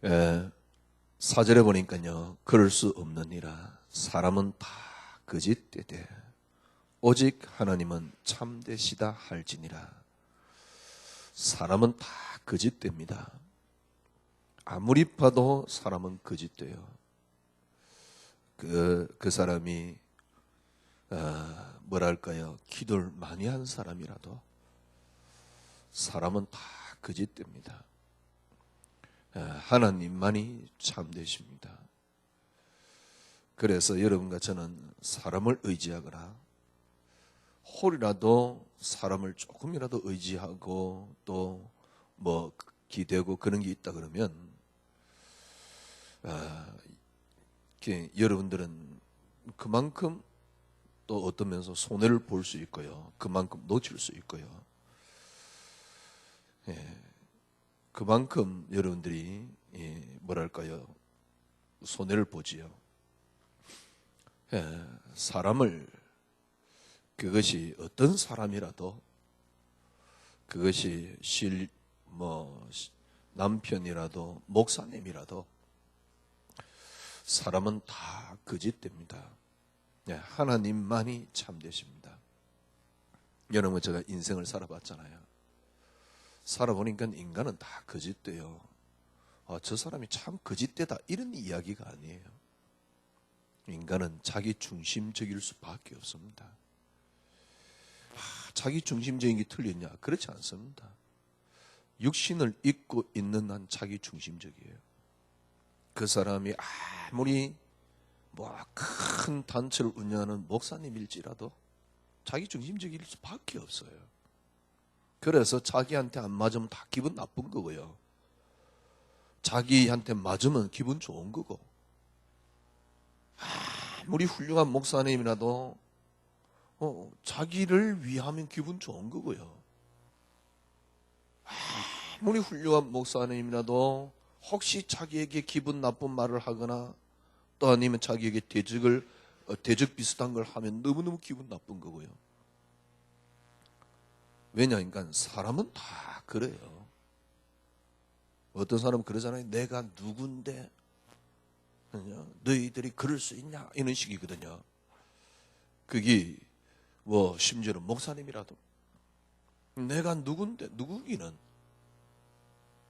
4절에 보니까요, 그럴 수 없느니라. 사람은 다 거짓되되 오직 하나님은 참되시다 할지니라. 사람은 다 거짓됩니다. 아무리 봐도 사람은 거짓돼요. 그 사람이 뭐랄까요, 기도를 많이 한 사람이라도 사람은 다 거짓됩니다. 하나님만이 참되십니다. 그래서 여러분과 저는 사람을 의지하거나 혹이라도 사람을 조금이라도 의지하고 또 뭐 기대고 그런 게 있다 그러면 여러분들은 그만큼 또 어떤 면에서 손해를 볼 수 있고요, 그만큼 놓칠 수 있고요, 그만큼 여러분들이 뭐랄까요, 손해를 보지요. 사람을, 그것이 어떤 사람이라도, 그것이 남편이라도 목사님이라도 사람은 다 거짓됩니다. 하나님만이 참되십니다. 여러분, 제가 인생을 살아봤잖아요. 살아보니까 인간은 다 거짓돼요. 저 사람이 참 거짓되다, 이런 이야기가 아니에요. 인간은 자기 중심적일 수밖에 없습니다. 자기 중심적인 게 틀렸냐? 그렇지 않습니다. 육신을 입고 있는 한 자기 중심적이에요. 그 사람이 아무리 큰 단체를 운영하는 목사님일지라도 자기 중심적일 수밖에 없어요. 그래서 자기한테 안 맞으면 다 기분 나쁜 거고요, 자기한테 맞으면 기분 좋은 거고, 아무리 훌륭한 목사님이라도 자기를 위하면 기분 좋은 거고요, 아무리 훌륭한 목사님이라도 혹시 자기에게 기분 나쁜 말을 하거나 또 아니면 자기에게 대적 비슷한 걸 하면 너무너무 기분 나쁜 거고요. 왜냐하니까 사람은 다 그래요. 어떤 사람은 그러잖아요. 내가 누군데 너희들이 그럴 수 있냐, 이런 식이거든요. 그게 심지어는 목사님이라도 내가 누군데, 누구기는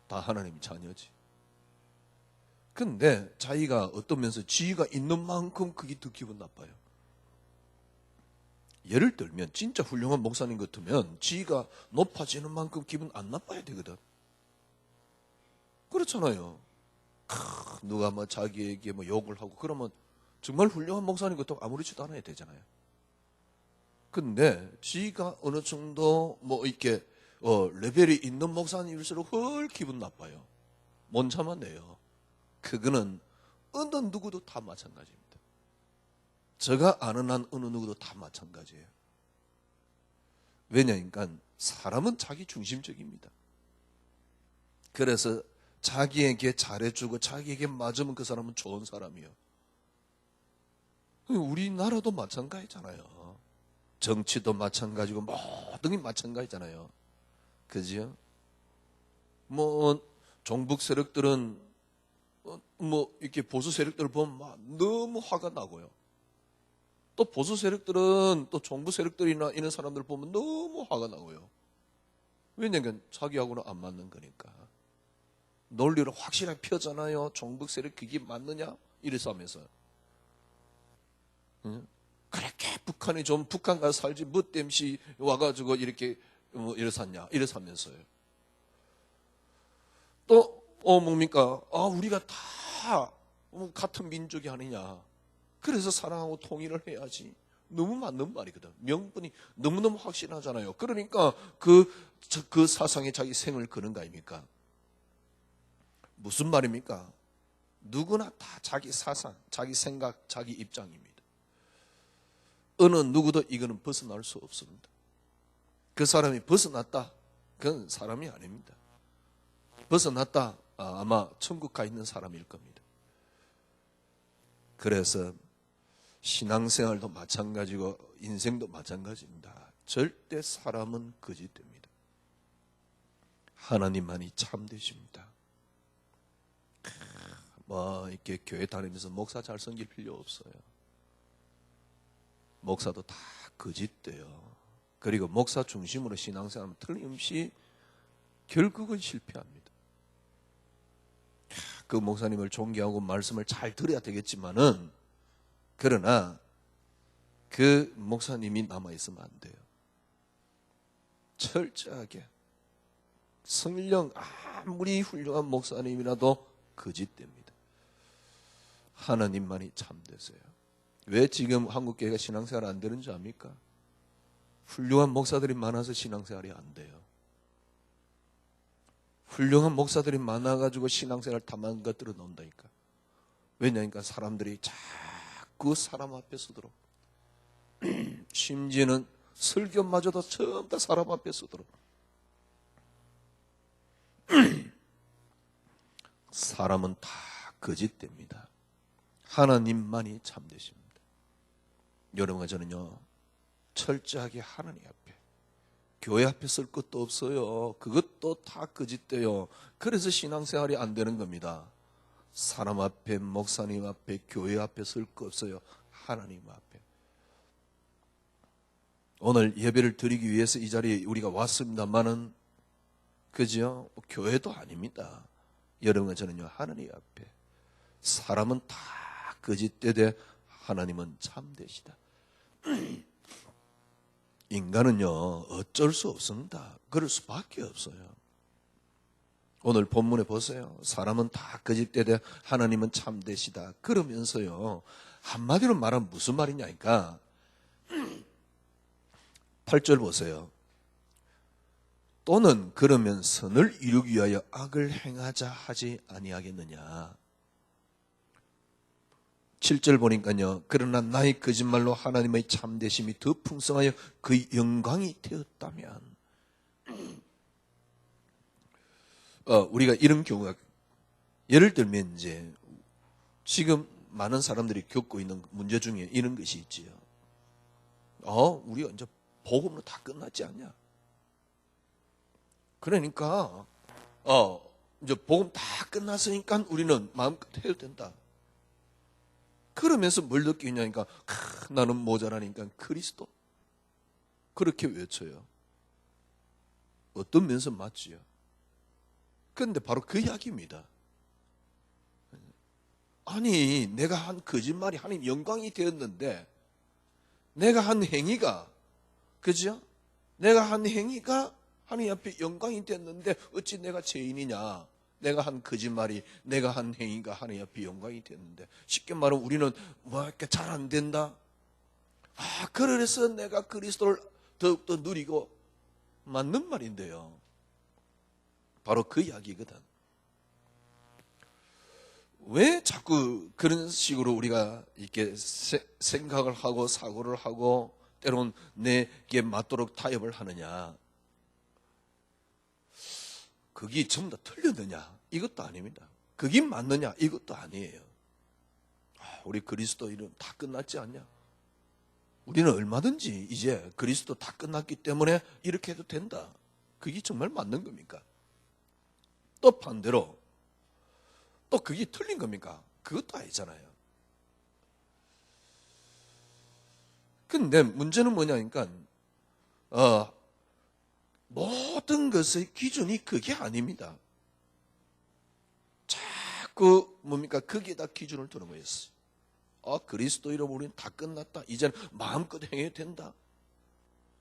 다 하나님 자녀지. 근데 자기가 어떤 면에서 지위가 있는 만큼 그게 더 기분 나빠요. 예를 들면 진짜 훌륭한 목사님 같으면 지위가 높아지는 만큼 기분 안 나빠야 되거든. 그렇잖아요. 누가 자기에게 욕을 하고 그러면 정말 훌륭한 목사님 같으면 아무렇지도 않아야 되잖아요. 근데 지가 어느 정도 이렇게 레벨이 있는 목사님일수록 헐 기분 나빠요. 못 참아내요. 그거는 어느 누구도 다 마찬가지입니다. 제가 아는 한 어느 누구도 다 마찬가지예요. 왜냐니까 사람은 자기 중심적입니다. 그래서 자기에게 잘해주고 자기에게 맞으면 그 사람은 좋은 사람이요. 우리나라도 마찬가지잖아요. 정치도 마찬가지고 모든 게 마찬가지잖아요. 그죠? 종북 세력들은 이렇게 보수 세력들을 보면 너무 화가 나고요. 또 보수 세력들은 또 종북 세력들이나 이런 사람들 보면 너무 화가 나고요. 왜냐면 자기하고는 안 맞는 거니까. 논리를 확실하게 펴잖아요. 종북 세력 그게 맞느냐? 이래서 하면서. 그렇게 북한이 좀 북한 가서 살지 뭐 땜시 와가지고 이렇게 이래서 샀냐? 이래서 하면서요. 또 뭡니까? 우리가 다 같은 민족이 아니냐? 그래서 사랑하고 통일을 해야지. 너무 맞는 말이거든. 명분이 너무너무 확실하잖아요. 그러니까 그 사상에 자기 생을 거는 거 아닙니까? 무슨 말입니까? 누구나 다 자기 사상, 자기 생각, 자기 입장입니다. 어느 누구도 이거는 벗어날 수 없습니다. 그 사람이 벗어났다, 그건 사람이 아닙니다. 벗어났다, 아마 천국 가 있는 사람일 겁니다. 그래서 신앙생활도 마찬가지고 인생도 마찬가지입니다. 절대 사람은 거짓됩니다. 하나님만이 참되십니다. 뭐 이렇게 교회 다니면서 목사 잘 섬길 필요 없어요. 목사도 다 거짓돼요. 그리고 목사 중심으로 신앙생활하면 틀림없이 결국은 실패합니다. 그 목사님을 존경하고 말씀을 잘 들어야 되겠지만은, 그러나 그 목사님이 남아있으면 안 돼요. 철저하게 성령 아무리 훌륭한 목사님이라도 거짓됩니다. 하나님만이 참되세요. 왜 지금 한국교회가 신앙생활 안 되는 줄 압니까? 훌륭한 목사들이 많아서 신앙생활이 안 돼요. 훌륭한 목사들이 많아가지고 신앙생활 다 망가뜨려 놓는다니까. 왜냐니까 사람들이 자꾸 사람 앞에 서도록 심지어는 설교마저도 전부 다 사람 앞에 서도록 사람은 다 거짓됩니다. 하나님만이 참되십니다. 여러분과 저는요, 철저하게 하나님 앞에, 교회 앞에 쓸 것도 없어요. 그것도 다 거짓돼요. 그래서 신앙생활이 안 되는 겁니다. 사람 앞에, 목사님 앞에, 교회 앞에 쓸 거 없어요. 하나님 앞에. 오늘 예배를 드리기 위해서 이 자리에 우리가 왔습니다만은, 그죠? 교회도 아닙니다. 여러분과 저는요, 하나님 앞에. 사람은 다 거짓되되 하나님은 참되시다. 인간은요, 어쩔 수 없습니다. 그럴 수밖에 없어요. 오늘 본문에 보세요. 사람은 다 거짓되되 하나님은 참되시다. 그러면서요, 한마디로 말하면 무슨 말이냐니까, 8절 보세요. 또는 그러면 선을 이루기 위하여 악을 행하자 하지 아니하겠느냐. 7절 보니까요, 그러나 나의 거짓말로 하나님의 참되심이 더 풍성하여 그 영광이 되었다면, 우리가 이런 경우가, 예를 들면 이제 지금 많은 사람들이 겪고 있는 문제 중에 이런 것이 있지요. 우리가 이제 복음으로 다 끝났지 않냐? 그러니까 이제 복음 다 끝났으니까 우리는 마음껏 해도 된다. 그러면서 뭘 느끼냐니까, 나는 모자라니까 그리스도. 그렇게 외쳐요. 어떤 면에서 맞지요. 그런데 바로 그 이야기입니다. 아니, 내가 한 거짓말이 하나님 영광이 되었는데, 내가 한 행위가, 그죠? 내가 한 행위가 하나님 앞에 영광이 됐는데 어찌 내가 죄인이냐? 내가 한 거짓말이, 내가 한 행위가 하나님 앞에 영광이 됐는데, 쉽게 말하면 우리는 뭐 이렇게 잘 안 된다. 그래서 내가 그리스도를 더욱더 누리고, 맞는 말인데요. 바로 그 이야기거든. 왜 자꾸 그런 식으로 우리가 이렇게 생각을 하고 사고를 하고 때론 내게 맞도록 타협을 하느냐? 그게 전부 다 틀렸느냐? 이것도 아닙니다. 그게 맞느냐? 이것도 아니에요. 우리 그리스도 이름 다 끝났지 않냐? 우리는 얼마든지 이제 그리스도 다 끝났기 때문에 이렇게 해도 된다. 그게 정말 맞는 겁니까? 또 반대로 또 그게 틀린 겁니까? 그것도 아니잖아요. 근데 문제는 뭐냐니까, 모든 것의 기준이 그게 아닙니다. 자꾸 뭡니까? 거기에다 기준을 두는 거였어요. 그리스도 이름으로 우리는 다 끝났다. 이제는 마음껏 행해도 된다.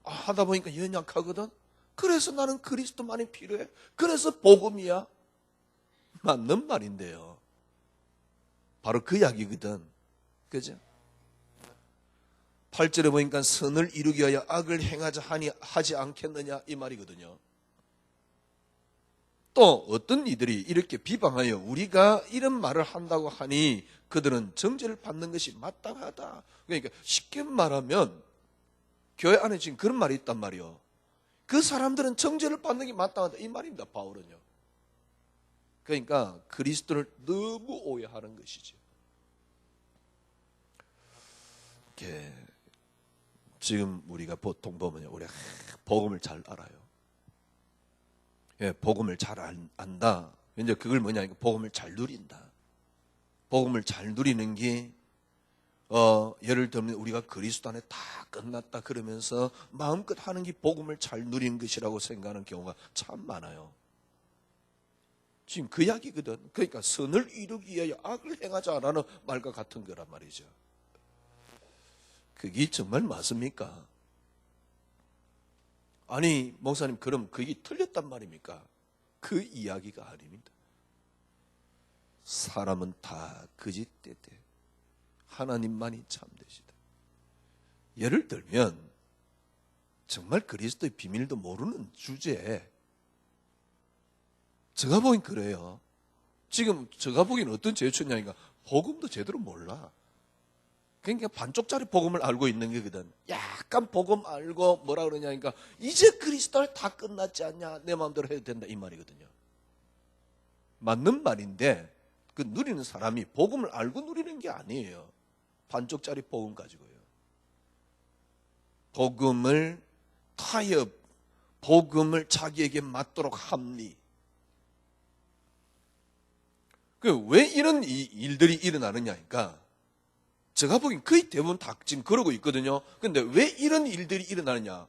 하다 보니까 연약하거든. 그래서 나는 그리스도만이 필요해. 그래서 복음이야. 맞는 말인데요. 바로 그 이야기거든. 그죠? 8절에 보니까 선을 이루기 위하여 악을 행하자 하지 않겠느냐 이 말이거든요. 또 어떤 이들이 이렇게 비방하여 우리가 이런 말을 한다고 하니 그들은 정죄를 받는 것이 마땅하다. 그러니까 쉽게 말하면 교회 안에 지금 그런 말이 있단 말이요. 그 사람들은 정죄를 받는 게 마땅하다 이 말입니다. 바울은요. 그러니까 그리스도를 너무 오해하는 것이죠. 이렇게 지금 우리가 보통 보면 우리가 복음을 잘 알아요. 복음을 잘 안다. 이제 그걸 뭐냐? 복음을 잘 누린다. 복음을 잘 누리는 게 예를 들면 우리가 그리스도 안에 다 끝났다 그러면서 마음껏 하는 게 복음을 잘 누리는 것이라고 생각하는 경우가 참 많아요. 지금 그 이야기거든. 그러니까 선을 이루기 위하여 악을 행하자라는 말과 같은 거란 말이죠. 그게 정말 맞습니까? 아니 목사님 그럼 그게 틀렸단 말입니까? 그 이야기가 아닙니다. 사람은 다 거짓되되 하나님만이 참되시다. 예를 들면 정말 그리스도의 비밀도 모르는 주제에 제가 보기엔 그래요. 지금 제가 보기엔 어떤 제초냐니까 복음도 제대로 몰라. 그러니까 반쪽짜리 복음을 알고 있는 거거든. 약간 복음 알고 뭐라 그러냐니까 이제 그리스도를 다 끝났지 않냐 내 마음대로 해도 된다 이 말이거든요. 맞는 말인데 그 누리는 사람이 복음을 알고 누리는 게 아니에요. 반쪽짜리 복음 가지고요. 복음을 타협, 복음을 자기에게 맞도록 합리. 왜 이런 일들이 일어나느냐니까 제가 보기엔 거의 대부분 다 지금 그러고 있거든요. 근데 왜 이런 일들이 일어나느냐?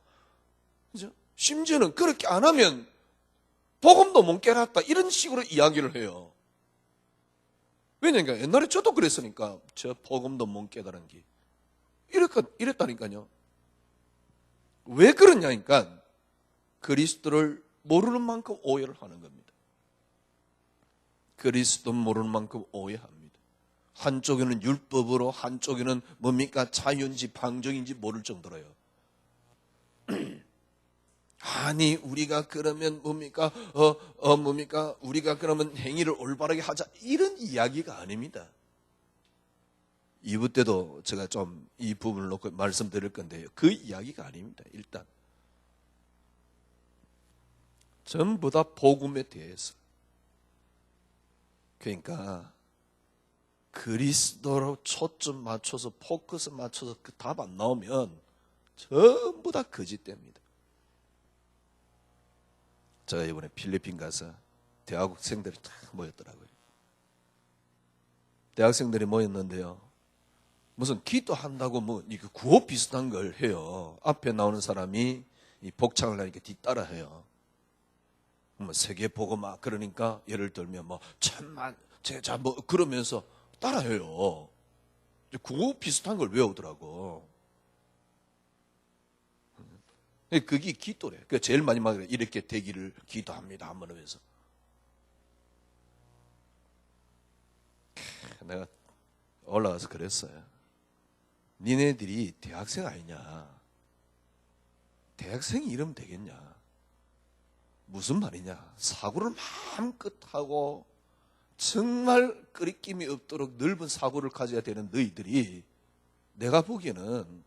그죠? 심지어는 그렇게 안 하면 복음도 못 깨닫다 이런 식으로 이야기를 해요. 왜냐니까 옛날에 저도 그랬으니까 저 복음도 못 깨달은 게 이랬다니까요. 왜 그러냐니까 그리스도를 모르는 만큼 오해를 하는 겁니다. 그리스도 모르는 만큼 오해합니다. 한쪽에는 율법으로 한쪽에는 뭡니까 자유인지 방종인지 모를 정도로요. 아니 우리가 그러면 뭡니까 뭡니까 우리가 그러면 행위를 올바르게 하자 이런 이야기가 아닙니다. 2부 때도 제가 좀 이 부분을 놓고 말씀드릴 건데요. 그 이야기가 아닙니다. 일단 전부 다 복음에 대해서 그러니까 그리스도로 초점 맞춰서 포커스 맞춰서 그 답 안 나오면 전부 다 거짓됩니다. 제가 이번에 필리핀 가서 대학생들이 다 모였더라고요. 대학생들이 모였는데요. 무슨 기도한다고 뭐 구호 비슷한 걸 해요. 앞에 나오는 사람이 이 복창을 하니까 뒤따라 해요. 뭐 세계 보고 막 그러니까 예를 들면 뭐 천만 제자 뭐 그러면서 따라해요. 구호 비슷한 걸 외우더라고. 그게 기도래. 그 제일 마지막에 이렇게 되기를 기도합니다. 한번 하면서. 내가 올라가서 그랬어요. 니네들이 대학생 아니냐? 대학생이 이러면 되겠냐? 무슨 말이냐? 사고를 마음껏 하고 정말 끄리낌이 없도록 넓은 사고를 가져야 되는 너희들이 내가 보기에는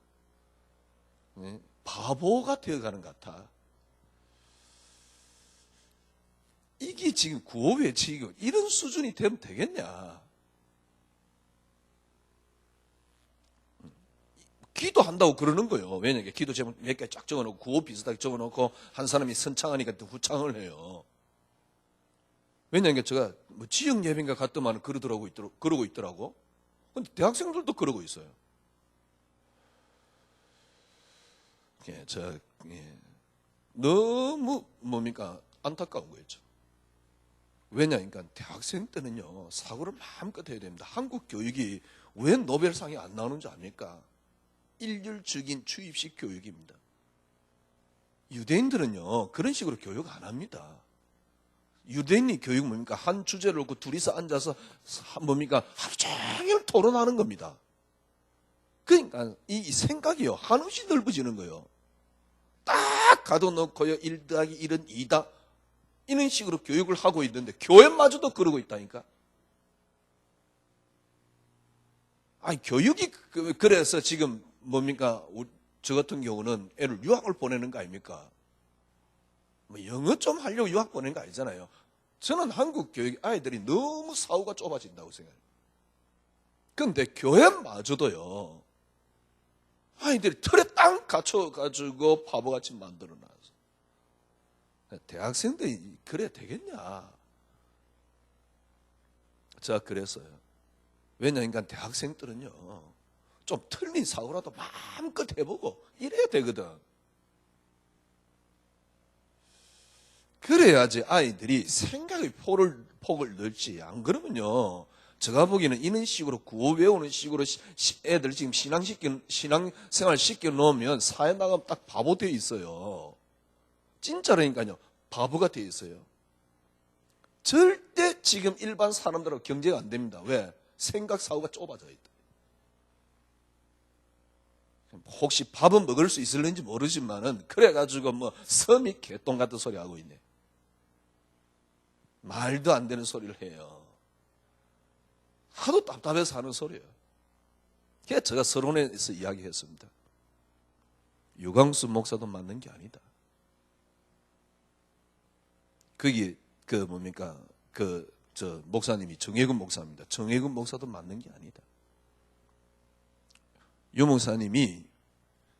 바보가 되어가는 것 같아. 이게 지금 구호 외치고 이런 수준이 되면 되겠냐? 기도한다고 그러는 거예요. 왜냐면 기도 제목 몇 개 쫙 적어놓고 구호 비슷하게 적어놓고 한 사람이 선창하니까 또 후창을 해요. 왜냐면 제가 뭐 지역 예배인가 갔더만 그러고 있더라고. 근데 대학생들도 그러고 있어요. 너무 뭡니까 안타까운 거였죠. 왜냐니까 대학생 때는요 사고를 마음껏 해야 됩니다. 한국 교육이 왜 노벨상이 안 나오는 줄 압니까? 일률적인 주입식 교육입니다. 유대인들은요 그런 식으로 교육 안 합니다. 유대인이 교육 뭡니까? 한 주제를 놓고 둘이서 앉아서 뭡니까? 하루 종일 토론하는 겁니다. 그러니까 이 생각이요 한없이 넓어지는 거예요. 딱 가둬놓고요 1 더하기 1은 2다 이런 식으로 교육을 하고 있는데 교회마저도 그러고 있다니까. 아니 교육이 그래서 지금 뭡니까? 저 같은 경우는 애를 유학을 보내는 거 아닙니까? 뭐 영어 좀 하려고 유학 보내는 거 아니잖아요. 저는 한국 교육 아이들이 너무 사후가 좁아진다고 생각해요. 그런데 교회마저도요. 아이들이 틀에 딱 갇혀가지고 바보같이 만들어놔서. 대학생들이 그래야 되겠냐. 제가 그랬어요. 왜냐하면 대학생들은요, 좀 틀린 사고라도 마음껏 해보고 이래야 되거든. 그래야지 아이들이 생각의 폭을 넓지. 안 그러면요, 제가 보기에는 이런 식으로 구호 외우는 식으로 애들 지금 신앙생활 시켜 놓으면 사회 나가면 딱 바보 되어 있어요. 진짜라니까요. 바보가 되어 있어요. 절대 지금 일반 사람들하고 경제가 안 됩니다. 왜? 생각 사고가 좁아져 있다. 혹시 밥은 먹을 수 있을는지 모르지만은 그래가지고 뭐 섬이 개똥 같은 소리 하고 있네. 말도 안 되는 소리를 해요. 하도 답답해서 하는 소리예요. 그래서 제가 서론에서 이야기했습니다. 유광수 목사도 맞는 게 아니다. 거기 목사님이 정혜근 목사입니다. 정혜근 목사도 맞는 게 아니다. 유 목사님이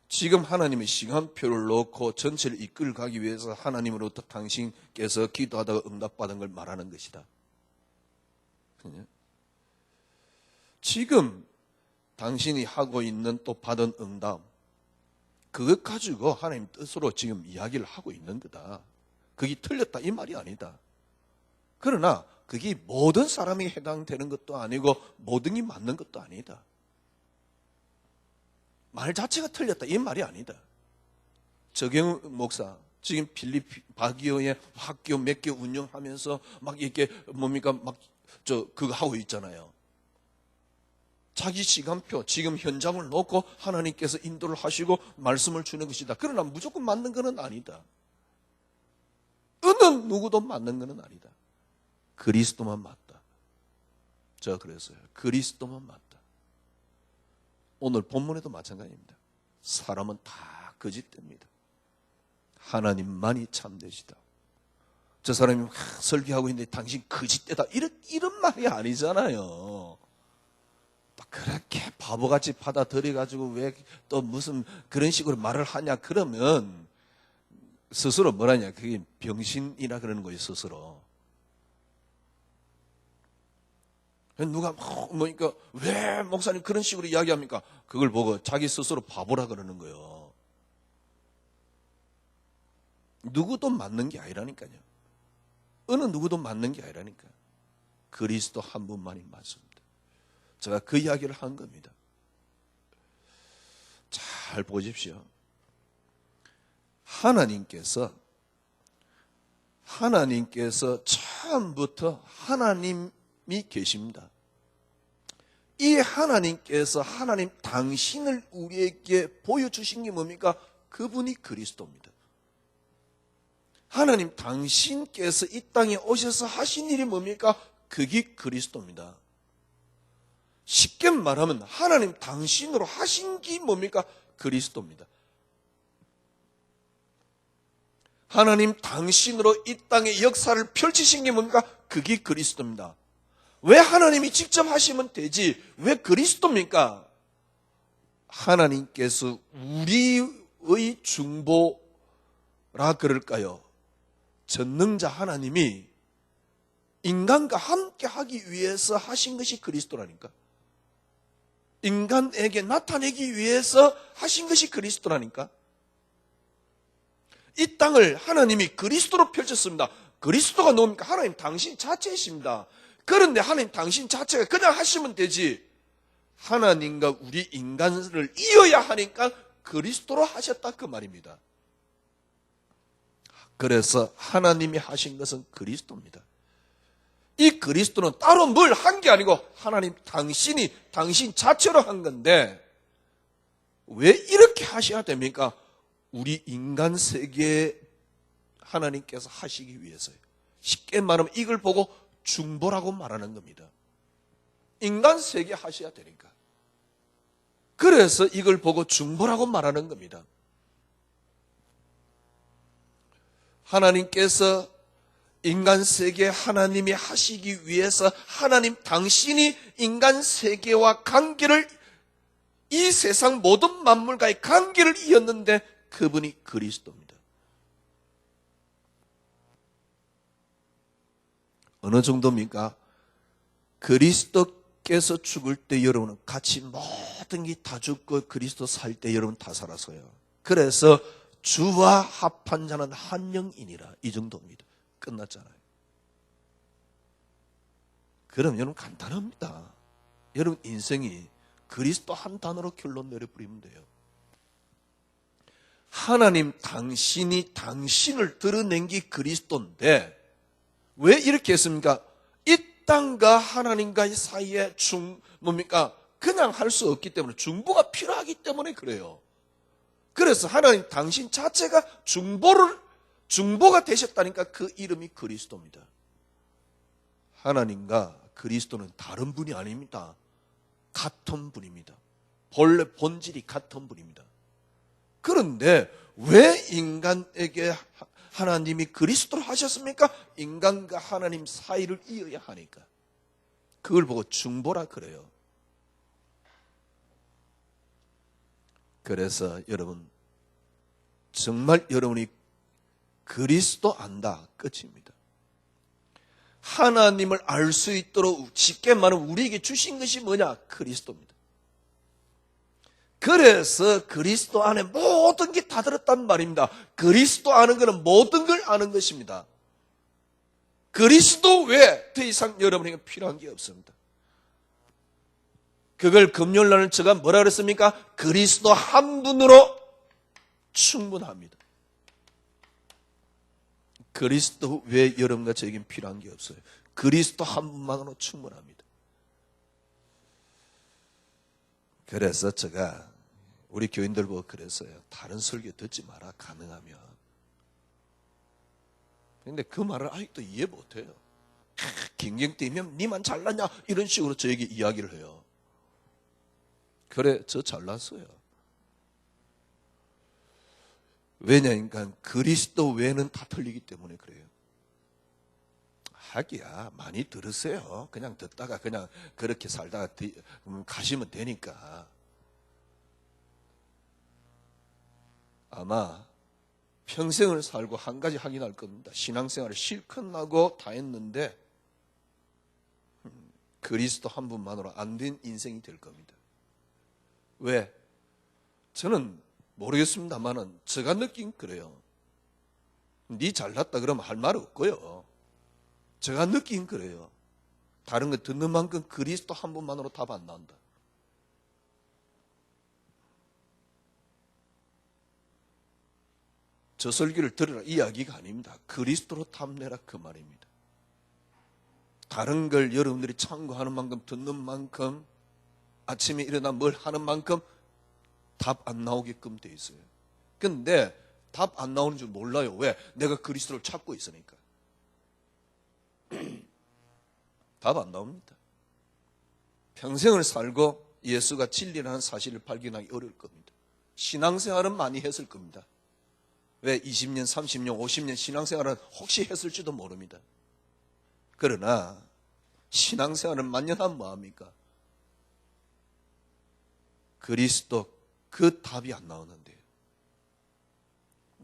지금 하나님의 시간표를 놓고 전체를 이끌어가기 위해서 하나님으로부터 당신께서 기도하다가 응답받은 걸 말하는 것이다. 지금 당신이 하고 있는 또 받은 응답, 그것 가지고 하나님 뜻으로 지금 이야기를 하고 있는 거다. 그게 틀렸다 이 말이 아니다. 그러나 그게 모든 사람이 해당되는 것도 아니고 모든 게 맞는 것도 아니다. 말 자체가 틀렸다 이 말이 아니다. 저경 목사 지금 필리핀 바기오의 학교 몇 개 운영하면서 막 이렇게 그거 하고 있잖아요. 자기 시간표 지금 현장을 놓고 하나님께서 인도를 하시고 말씀을 주는 것이다. 그러나 무조건 맞는 것은 아니다. 어느 누구도 맞는 것은 아니다. 그리스도만 맞다. 제가 그랬어요. 그리스도만 맞다. 오늘 본문에도 마찬가지입니다. 사람은 다 거짓됩니다. 하나님만이 참되시다. 저 사람이 설교하고 있는데 당신 거짓되다. 이런 말이 아니잖아요. 그렇게 바보같이 받아들여가지고 왜 또 무슨 그런 식으로 말을 하냐. 그러면 스스로 뭐라냐. 그게 병신이라 그러는 거예요. 스스로. 누가 그러니까 왜 목사님 그런 식으로 이야기합니까? 그걸 보고 자기 스스로 바보라 그러는 거예요. 누구도 맞는 게 아니라니까요. 어느 누구도 맞는 게 아니라니까. 그리스도 한 분만이 맞습니다. 제가 그 이야기를 한 겁니다. 잘 보십시오. 하나님께서 처음부터 하나님이 계십니다. 이 하나님께서 하나님 당신을 우리에게 보여주신 게 뭡니까? 그분이 그리스도입니다. 하나님 당신께서 이 땅에 오셔서 하신 일이 뭡니까? 그게 그리스도입니다. 쉽게 말하면 하나님 당신으로 하신 게 뭡니까? 그리스도입니다. 하나님 당신으로 이 땅의 역사를 펼치신 게 뭡니까? 그게 그리스도입니다. 왜 하나님이 직접 하시면 되지? 왜 그리스도입니까? 하나님께서 우리의 중보라 그럴까요? 전능자 하나님이 인간과 함께 하기 위해서 하신 것이 그리스도라니까. 인간에게 나타내기 위해서 하신 것이 그리스도라니까. 이 땅을 하나님이 그리스도로 펼쳤습니다. 그리스도가 누굽니까? 하나님 당신 자체이십니다. 그런데 하나님 당신 자체가 그냥 하시면 되지. 하나님과 우리 인간을 이어야 하니까 그리스도로 하셨다 그 말입니다. 그래서 하나님이 하신 것은 그리스도입니다. 이 그리스도는 따로 뭘 한 게 아니고 하나님 당신이 당신 자체로 한 건데 왜 이렇게 하셔야 됩니까? 우리 인간 세계에 하나님께서 하시기 위해서요. 쉽게 말하면 이걸 보고 중보라고 말하는 겁니다. 인간 세계 하셔야 되니까. 그래서 이걸 보고 중보라고 말하는 겁니다. 하나님께서 인간 세계 하나님이 하시기 위해서 하나님 당신이 인간 세계와 관계를 이 세상 모든 만물과의 관계를 이었는데 그분이 그리스도입니다. 어느 정도입니까? 그리스도께서 그리스도께서 죽을 때 여러분은 같이 모든 게 다 죽고 그리스도 살 때 여러분 다 살았어요. 그래서 주와 합한 자는 한 영이니라. 이 정도입니다. 끝났잖아요. 그럼 여러분 간단합니다. 여러분 인생이 그리스도 한 단어로 결론 내려버리면 돼요. 하나님 당신이 당신을 드러낸 게 그리스도인데 왜 이렇게 했습니까? 이 땅과 하나님과의 사이에 그냥 할 수 없기 때문에 중보가 필요하기 때문에 그래요. 그래서 하나님 당신 자체가 중보가 되셨다니까 그 이름이 그리스도입니다. 하나님과 그리스도는 다른 분이 아닙니다. 같은 분입니다. 본래 본질이 같은 분입니다. 그런데 왜 인간에게 하나님이 그리스도를 하셨습니까? 인간과 하나님 사이를 이어야 하니까. 그걸 보고 중보라 그래요. 그래서 여러분 정말 여러분이 그리스도 안다 끝입니다. 하나님을 알 수 있도록 쉽게 말하면 우리에게 주신 것이 뭐냐? 그리스도입니다. 그래서 그리스도 안에 모든 게 다 들었단 말입니다. 그리스도 아는 것은 모든 걸 아는 것입니다. 그리스도 외에 더 이상 여러분에게 필요한 게 없습니다. 그걸 금요일날은 제가 뭐라 그랬습니까? 그리스도 한 분으로 충분합니다. 그리스도 외에 여러분과 저에겐 필요한 게 없어요. 그리스도 한 분만으로 충분합니다. 그래서 제가 우리 교인들 보고 그랬어요. 다른 설교 듣지 마라 가능하면. 근데 그 말을 아직도 이해 못해요. 경경되면 니만 잘났냐 이런 식으로 저에게 이야기를 해요. 그래 저 잘났어요. 왜냐니까 그리스도 외에는 다 틀리기 때문에 그래요. 하기야 많이 들으세요. 그냥 듣다가 그냥 그렇게 살다가 가시면 되니까. 아마 평생을 살고 한 가지 확인할 겁니다. 신앙생활을 실컷 나고 다 했는데 그리스도 한 분만으로 안 된 인생이 될 겁니다. 왜? 저는 모르겠습니다만은 제가 느낀 그래요. 니 잘났다 그러면 할 말 없고요. 제가 느낀 그래요. 다른 거 듣는 만큼 그리스도 한 분만으로 답 안 나온다. 저 설교를 들으라 이야기가 아닙니다. 그리스도로 탐내라 그 말입니다. 다른 걸 여러분들이 참고하는 만큼 듣는 만큼 아침에 일어나 뭘 하는 만큼 답 안 나오게끔 돼 있어요. 근데 답 안 나오는 줄 몰라요. 왜? 내가 그리스도를 찾고 있으니까. 답 안 나옵니다. 평생을 살고 예수가 진리라는 사실을 발견하기 어려울 겁니다. 신앙생활은 많이 했을 겁니다. 왜 20년, 30년, 50년 신앙생활은 혹시 했을지도 모릅니다. 그러나 신앙생활은 만년하면 뭐합니까? 그리스도 그 답이 안 나오는데요.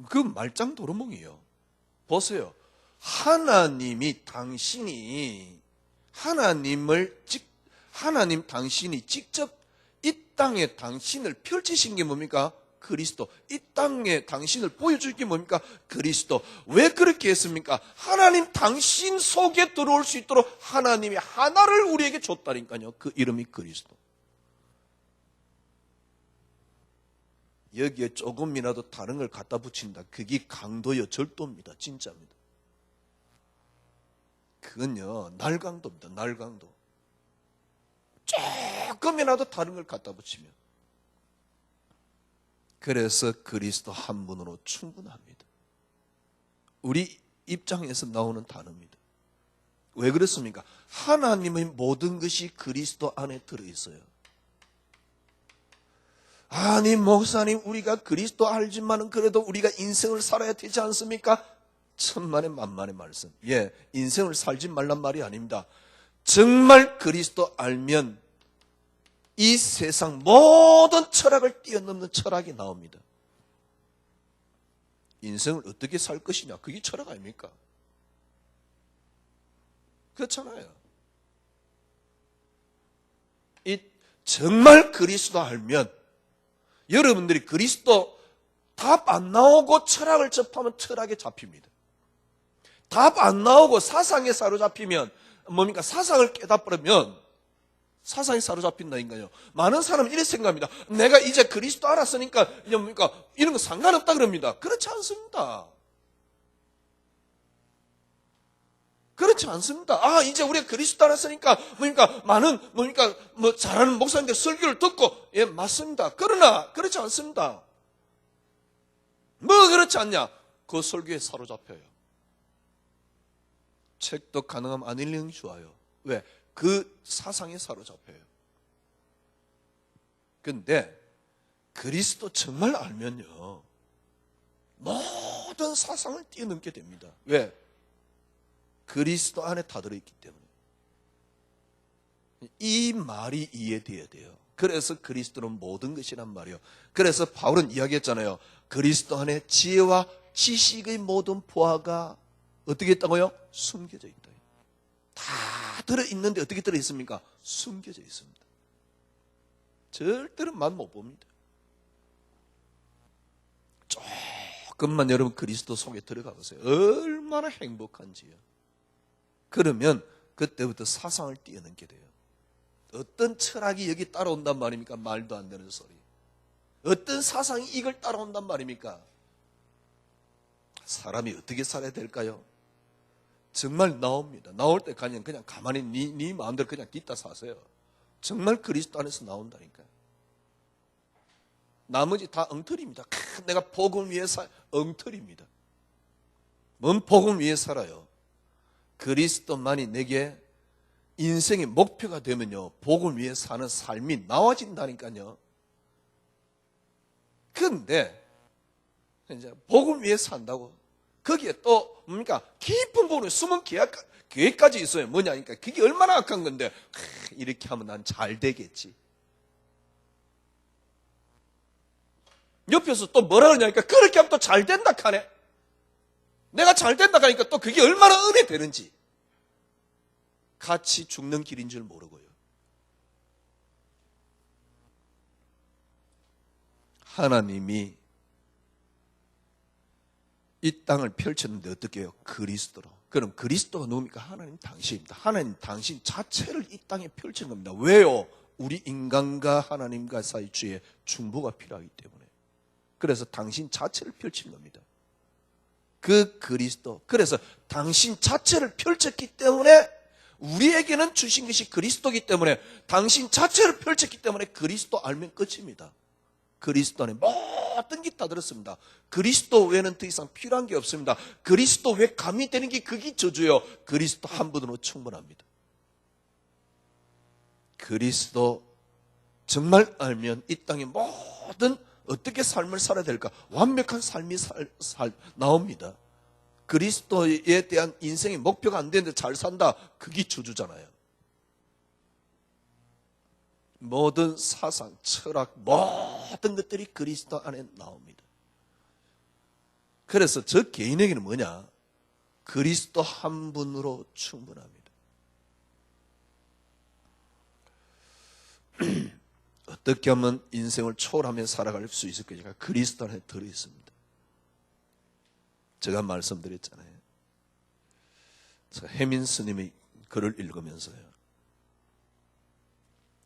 그 말짱 도루묵이에요. 보세요. 하나님 당신이 직접 이 땅에 당신을 펼치신 게 뭡니까? 그리스도. 이 땅에 당신을 보여줄 게 뭡니까? 그리스도. 왜 그렇게 했습니까? 하나님 당신 속에 들어올 수 있도록 하나님이 하나를 우리에게 줬다니까요. 그 이름이 그리스도. 여기에 조금이라도 다른 걸 갖다 붙인다. 그게 강도요, 절도입니다. 진짜입니다. 그건요, 날강도입니다. 날강도. 조금이라도 다른 걸 갖다 붙이면. 그래서 그리스도 한 분으로 충분합니다. 우리 입장에서 나오는 단어입니다. 왜 그렇습니까? 하나님의 모든 것이 그리스도 안에 들어있어요. 아니 목사님 우리가 그리스도 알지만은 그래도 우리가 인생을 살아야 되지 않습니까? 천만의 만만의 말씀. 예, 인생을 살지 말란 말이 아닙니다. 정말 그리스도 알면 이 세상 모든 철학을 뛰어넘는 철학이 나옵니다. 인생을 어떻게 살 것이냐, 그게 철학 아닙니까? 그렇잖아요. 정말 그리스도 알면 여러분들이 그리스도 답 안 나오고 철학을 접하면 철학에 잡힙니다. 답 안 나오고 사상에 사로잡히면 뭡니까? 사상을 깨닫버리면 사상에 사로잡힌다니까요. 많은 사람은 이렇게 생각합니다. 내가 이제 그리스도 알았으니까 이제 뭡니까? 이런 거 상관없다 그럽니다. 그렇지 않습니다. 그렇지 않습니다. 아, 이제 우리가 그리스도 알았으니까 뭡니까? 많은 뭡니까? 뭐 잘하는 목사님들 설교를 듣고 예, 맞습니다. 그러나 그렇지 않습니다. 뭐 그렇지 않냐? 그 설교에 사로잡혀요. 책도 가능하면 안 읽는 게 좋아요. 왜? 그 사상에 사로잡혀요. 근데 그리스도 정말 알면요, 모든 사상을 뛰어넘게 됩니다. 왜? 그리스도 안에 다 들어있기 때문에. 이 말이 이해되어야 돼요. 그래서 그리스도는 모든 것이란 말이에요. 그래서 바울은 이야기했잖아요. 그리스도 안에 지혜와 지식의 모든 보화가 어떻게 있다고요? 숨겨져 있다. 다 들어있는데 어떻게 들어있습니까? 숨겨져 있습니다. 절대로 맛 못 봅니다. 조금만 여러분 그리스도 속에 들어가 보세요. 얼마나 행복한지요. 그러면 그때부터 사상을 뛰어넘게 돼요. 어떤 철학이 여기 따라온단 말입니까? 말도 안 되는 소리. 어떤 사상이 이걸 따라온단 말입니까? 사람이 어떻게 살아야 될까요? 정말 나옵니다. 나올 때 그냥 가만히 네 마음대로 그냥 딛다 사세요. 정말 그리스도 안에서 나온다니까요. 나머지 다 엉터리입니다. 내가 복음 위에 엉터리입니다. 뭔 복음 위에 살아요? 그리스도만이 내게 인생의 목표가 되면요, 복음 위에 사는 삶이 나와진다니까요. 그런데 이제 복음 위에 산다고 거기에 또 뭡니까? 깊은 부분에 숨은 계획까지 있어요. 뭐냐니까 그게 얼마나 악한 건데 이렇게 하면 난 잘 되겠지. 옆에서 또 뭐라 그러냐니까 그렇게 하면 또 잘 된다 하네. 내가 잘 된다 하니까 또 그게 얼마나 은혜 되는지. 같이 죽는 길인 줄 모르고요. 하나님이 이 땅을 펼쳤는데 어떻게 해요? 그리스도로. 그럼 그리스도가 누굽니까? 하나님 당신입니다. 하나님 당신 자체를 이 땅에 펼친 겁니다. 왜요? 우리 인간과 하나님과 사이 주의 중보가 필요하기 때문에. 그래서 당신 자체를 펼친 겁니다. 그 그리스도. 그래서 당신 자체를 펼쳤기 때문에 우리에게는 주신 것이 그리스도이기 때문에 당신 자체를 펼쳤기 때문에 그리스도 알면 끝입니다. 그리스도 안에 모든 게 다 들었습니다. 그리스도 외에는 더 이상 필요한 게 없습니다. 그리스도 외에 감히 되는 게 그게 저주요. 그리스도 한 분으로 충분합니다. 그리스도 정말 알면 이 땅에 모든 어떻게 삶을 살아야 될까? 완벽한 삶이 나옵니다. 그리스도에 대한 인생의 목표가 안 되는데 잘 산다. 그게 저주잖아요. 모든 사상, 철학, 모든 것들이 그리스도 안에 나옵니다. 그래서 저 개인에게는 뭐냐? 그리스도 한 분으로 충분합니다. 어떻게 하면 인생을 초월하며 살아갈 수 있을 것인가? 그리스도 안에 들어있습니다. 제가 말씀드렸잖아요. 해민 스님의 글을 읽으면서요.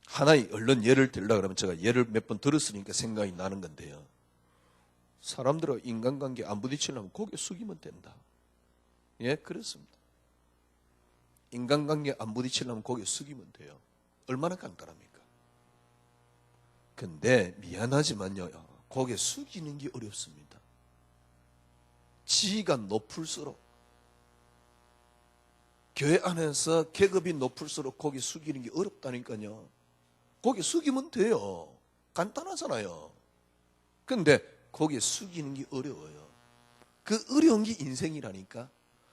하나의 얼른 예를 들려고 그러면 제가 예를 몇 번 들었으니까 생각이 나는 건데요. 사람들과 인간관계 안 부딪히려면 고개 숙이면 된다. 예, 그렇습니다. 인간관계 안 부딪히려면 고개 숙이면 돼요. 얼마나 간단합니까? 근데 미안하지만요, 고개 숙이는 게 어렵습니다. 지위가 높을수록 교회 안에서 계급이 높을수록 고개 숙이는 게 어렵다니까요. 고개 숙이면 돼요. 간단하잖아요. 근데 고개 숙이는 게 어려워요. 그 어려운 게 인생이라니까.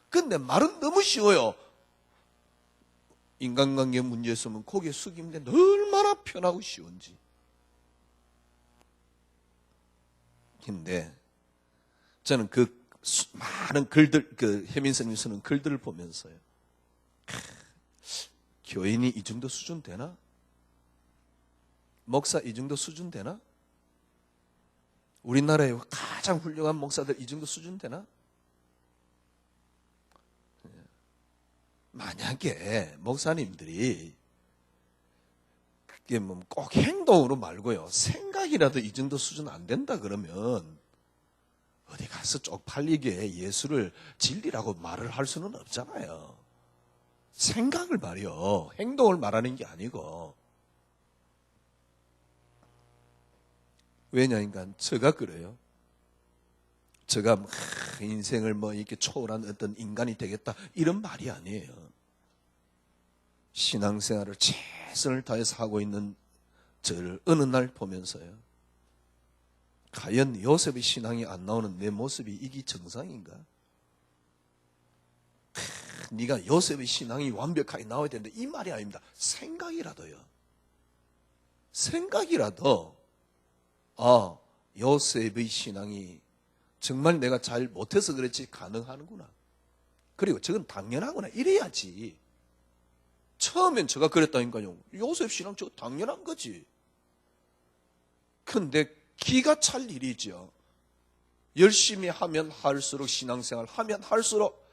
근데 말은 너무 쉬워요. 인간관계 문제 있으면 고개 숙이면 되는데 얼마나 편하고 쉬운지. 근데 저는 그 많은 글들, 그 해민스님이 쓰는 글들을 보면서요. 교인이 이 정도 수준 되나? 목사 이 정도 수준 되나? 우리나라의 가장 훌륭한 목사들 이 정도 수준 되나? 만약에 목사님들이 그게 뭐 꼭 행동으로 말고요, 생각이라도 이 정도 수준 안 된다 그러면 어디 가서 쪽팔리게 예수를 진리라고 말을 할 수는 없잖아요. 생각을 말이요, 행동을 말하는 게 아니고. 왜냐니까 제가 그래요. 제가 인생을 이렇게 초월한 어떤 인간이 되겠다 이런 말이 아니에요. 신앙생활을 최선을 다해서 하고 있는 저를 어느 날 보면서요, 과연 요셉의 신앙이 안 나오는 내 모습이 이게 정상인가? 네가 요셉의 신앙이 완벽하게 나와야 되는데, 이 말이 아닙니다. 생각이라도요, 생각이라도 요셉의 신앙이 정말 내가 잘 못해서 그렇지 가능하는구나, 그리고 저건 당연하구나 이래야지. 처음엔 제가 그랬다니까요. 요셉 신앙 저거 당연한 거지. 근데 기가 찰 일이죠. 열심히 하면 할수록, 신앙생활 하면 할수록,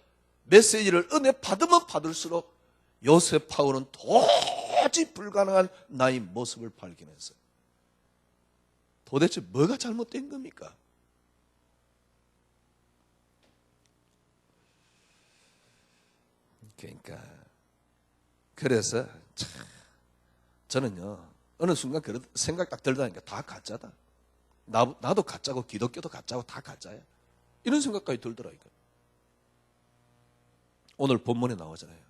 메시지를 은혜 받으면 받을수록 요셉하고는 도저히 불가능한 나의 모습을 발견했어요. 도대체 뭐가 잘못된 겁니까? 그래서 저는요, 어느 순간 그런 생각 딱 들다니까 다 가짜다. 나도 가짜고 기독교도 가짜고 다 가짜야. 이런 생각까지 들더라니까. 오늘 본문에 나오잖아요.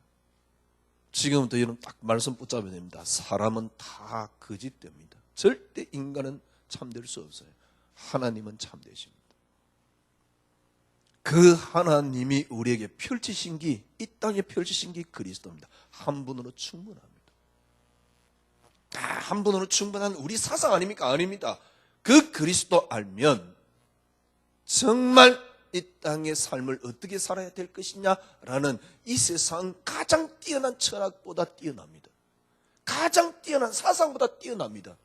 지금부터 이런 딱 말씀 붙잡아야 됩니다. 사람은 다 거짓됩니다. 절대 인간은 참될 수 없어요. 하나님은 참되십니다. 그 하나님이 우리에게 펼치신 기, 이 땅에 펼치신 기 그리스도입니다. 한 분으로 충분합니다. 한 분으로 충분한 우리 사상 아닙니까? 아닙니다. 그 그리스도 알면 정말 이 땅의 삶을 어떻게 살아야 될 것이냐라는 이 세상 가장 뛰어난 철학보다 뛰어납니다. 가장 뛰어난 사상보다 뛰어납니다.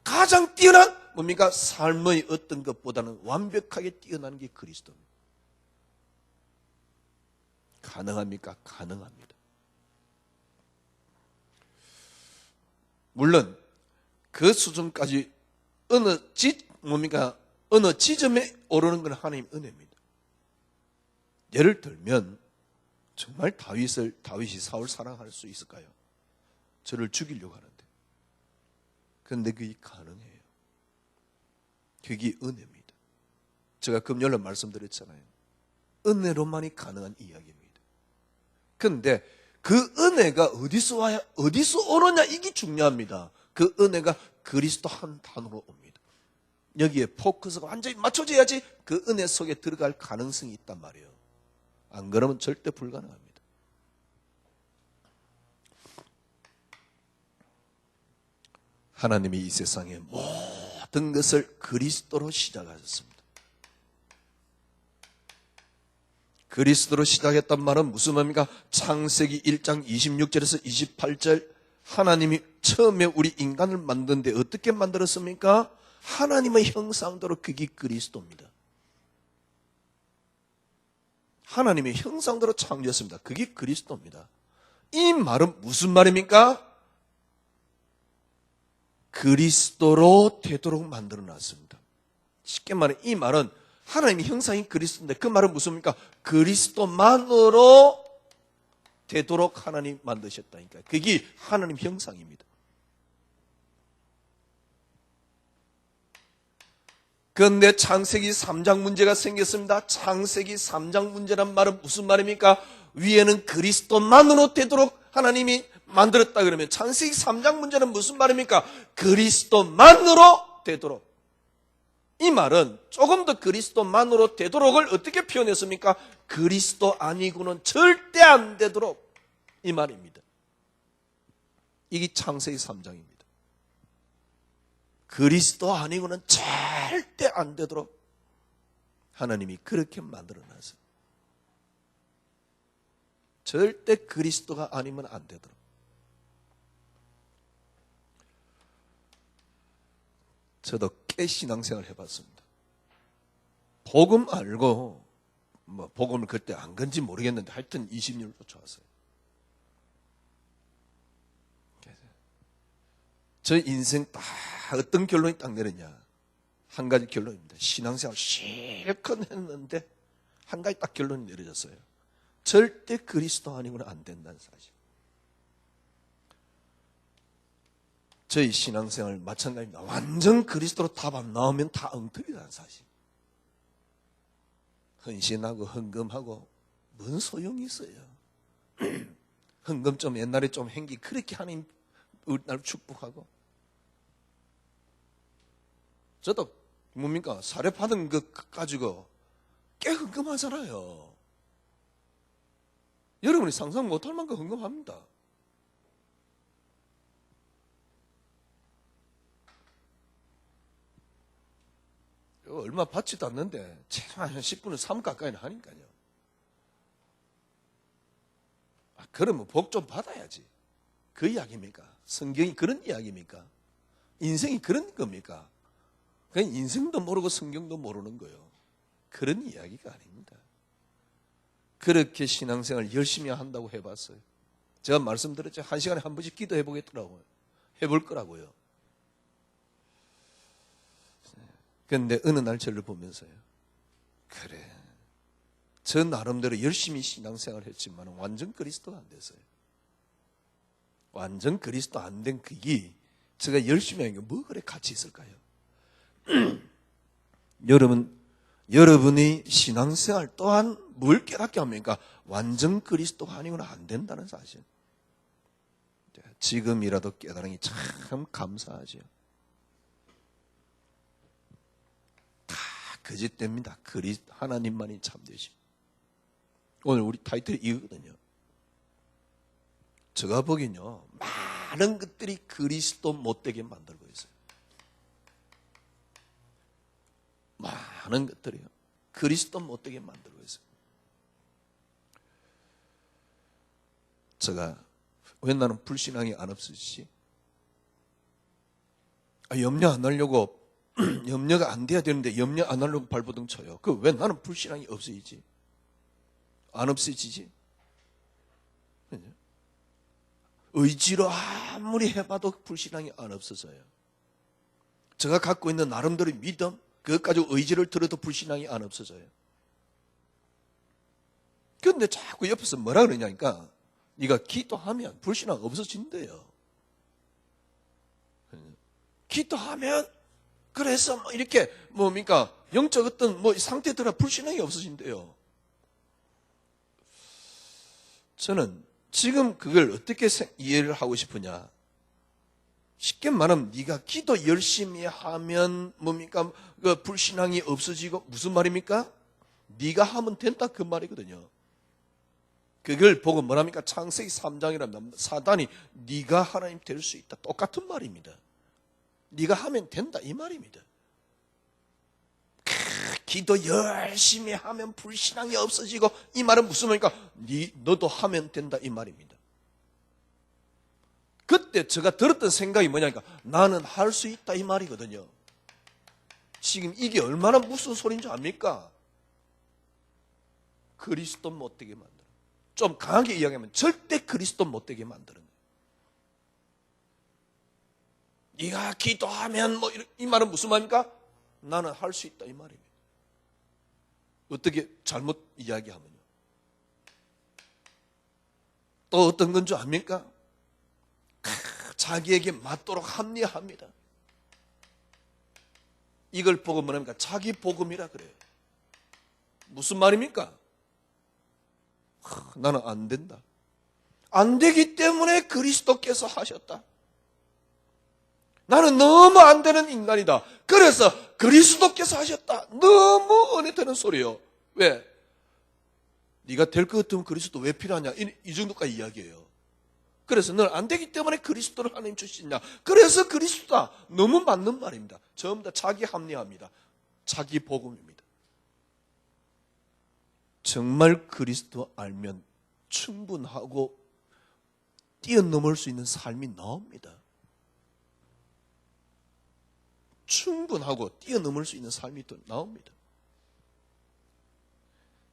가장 뛰어난 뭡니까? 삶의 어떤 것보다는 완벽하게 뛰어난 게 그리스도입니다. 가능합니까? 가능합니다. 물론 그 수준까지 어느 지점에 오르는 건 하나님 은혜입니다. 예를 들면 정말 다윗이 사울 사랑할 수 있을까요? 저를 죽이려고 하는데. 그런데 그게 가능해요. 그게 은혜입니다. 제가 금요일에 말씀드렸잖아요. 은혜로만이 가능한 이야기입니다. 그런데 그 은혜가 어디서 오느냐, 이게 중요합니다. 그 은혜가 그리스도 한 단으로 옵니다. 여기에 포커스가 완전히 맞춰져야지 그 은혜 속에 들어갈 가능성이 있단 말이에요. 안 그러면 절대 불가능합니다. 하나님이 이 세상의 모든 것을 그리스도로 시작하셨습니다. 그리스도로 시작했단 말은 무슨 말입니까? 창세기 1장 26절에서 28절, 하나님이 처음에 우리 인간을 만드는데 어떻게 만들었습니까? 하나님의 형상대로. 그게 그리스도입니다. 하나님의 형상대로 창조했습니다. 그게 그리스도입니다. 이 말은 무슨 말입니까? 그리스도로 되도록 만들어놨습니다. 쉽게 말해 이 말은 하나님의 형상인 그리스도인데, 그 말은 무슨입니까? 그리스도만으로 되도록 하나님 만드셨다니까요. 그게 하나님 형상입니다. 그런데 창세기 3장 문제가 생겼습니다. 창세기 3장 문제란 말은 무슨 말입니까? 위에는 그리스도만으로 되도록 하나님이 만들었다 그러면 창세기 3장 문제는 무슨 말입니까? 그리스도만으로 되도록. 이 말은 조금 더 그리스도만으로 되도록을 어떻게 표현했습니까? 그리스도 아니고는 절대 안 되도록, 이 말입니다. 이게 창세기 3장입니다. 그리스도 아니고는 절대 안 되도록 하나님이 그렇게 만들어놨어요. 절대 그리스도가 아니면 안 되도록. 저도 꽤 신앙생활 해봤습니다. 복음 알고 뭐 복음을 그때 안 건지 모르겠는데 하여튼 20년을 쫓아왔어요. 저 인생 딱 어떤 결론이 딱 내렸냐. 한 가지 결론입니다. 신앙생활 실컷 했는데 한 가지 딱 결론이 내려졌어요. 절대 그리스도 아니고는 안 된다는 사실. 저희 신앙생활 마찬가지입니다. 완전 그리스도로 답 안 나오면 다 엉터리라는 사실. 헌신하고 헌금하고 뭔 소용이 있어요. 헌금 좀 옛날에 좀 행기 그렇게 하나님 날 축복하고. 저도 뭡니까 사례 받은 것 가지고 꽤 헌금하잖아요. 여러분이 상상 못할 만큼 헌금합니다. 얼마 받지도 않는데 최소한 한 10분의 3 가까이는 하니까요. 그러면 복 좀 받아야지. 그 이야기입니까? 성경이 그런 이야기입니까? 인생이 그런 겁니까? 그냥 인생도 모르고 성경도 모르는 거예요. 그런 이야기가 아닙니다. 그렇게 신앙생활 열심히 한다고 해봤어요. 제가 말씀드렸죠. 1시간에 한 번씩 기도해보겠더라고요. 해볼 거라고요. 그런데 어느 날 저를 보면서요. 그래. 저 나름대로 열심히 신앙생활 했지만 완전 그리스도가 안 됐어요. 완전 그리스도 안 된 그게 제가 열심히 한 게 뭐 그래 가치 있을까요? 여러분이 신앙생활 또한 뭘 깨닫게 합니까? 완전 그리스도가 아니고는 안 된다는 사실. 지금이라도 깨달으니 참 감사하죠. 다 거짓됩니다. 하나님만이 참되시. 오늘 우리 타이틀이 이거거든요. 제가 보기엔요, 많은 것들이 그리스도 못되게 만들고 있어요. 많은 것들이요. 그리스도 못되게 만들고 있어요. 제가 왜 나는 불신앙이 안 없으시지? 염려 안 하려고 염려가 안 돼야 되는데 염려 안 하려고 발버둥 쳐요. 그 왜 나는 불신앙이 없어지지? 안 없어지지? 의지로 아무리 해봐도 불신앙이 안 없어져요. 제가 갖고 있는 나름대로 믿음, 그것 가지고 의지를 들어도 불신앙이 안 없어져요. 그런데 자꾸 옆에서 뭐라 그러냐니까 네가 기도하면 불신앙 없어진대요. 기도하면 그래서 뭐 이렇게 뭡니까 영적 어떤 뭐 상태에 들어 불신앙이 없어진대요. 저는 지금 그걸 어떻게 이해를 하고 싶으냐? 쉽게 말하면 네가 기도 열심히 하면 뭡니까? 그 불신앙이 없어지고 무슨 말입니까? 네가 하면 된다 그 말이거든요. 그걸 보고 뭐랍니까? 창세기 3장이라면 사단이 네가 하나님 될 수 있다. 똑같은 말입니다. 네가 하면 된다 이 말입니다. 기도 열심히 하면 불신앙이 없어지고 이 말은 무슨 말입니까? 너도 하면 된다 이 말입니다. 그때 제가 들었던 생각이 뭐냐니까 나는 할 수 있다 이 말이거든요. 지금 이게 얼마나 무슨 소리인 줄 압니까? 그리스도 못되게 만들어. 좀 강하게 이야기하면 절대 그리스도 못되게 만드는 거예요. 네가 기도하면 뭐 이 말은 무슨 말입니까? 나는 할 수 있다 이 말입니다. 어떻게 잘못 이야기하면요. 또 어떤 건 줄 압니까? 자기에게 맞도록 합리화합니다. 이걸 보고 뭐랍니까? 자기 복음이라 그래요. 무슨 말입니까? 나는 안 된다. 안 되기 때문에 그리스도께서 하셨다. 나는 너무 안 되는 인간이다. 그래서 그리스도께서 하셨다. 너무 은혜 되는 소리예요. 왜? 네가 될 것 같으면 그리스도 왜 필요하냐? 이 정도까지 이야기해요. 그래서 넌 안 되기 때문에 그리스도를 하나님 주시냐? 그래서 그리스도다. 너무 맞는 말입니다. 전부 다 자기 합리화입니다. 자기 복음입니다. 정말 그리스도 알면 충분하고 뛰어넘을 수 있는 삶이 나옵니다. 충분하고 뛰어넘을 수 있는 삶이 또 나옵니다.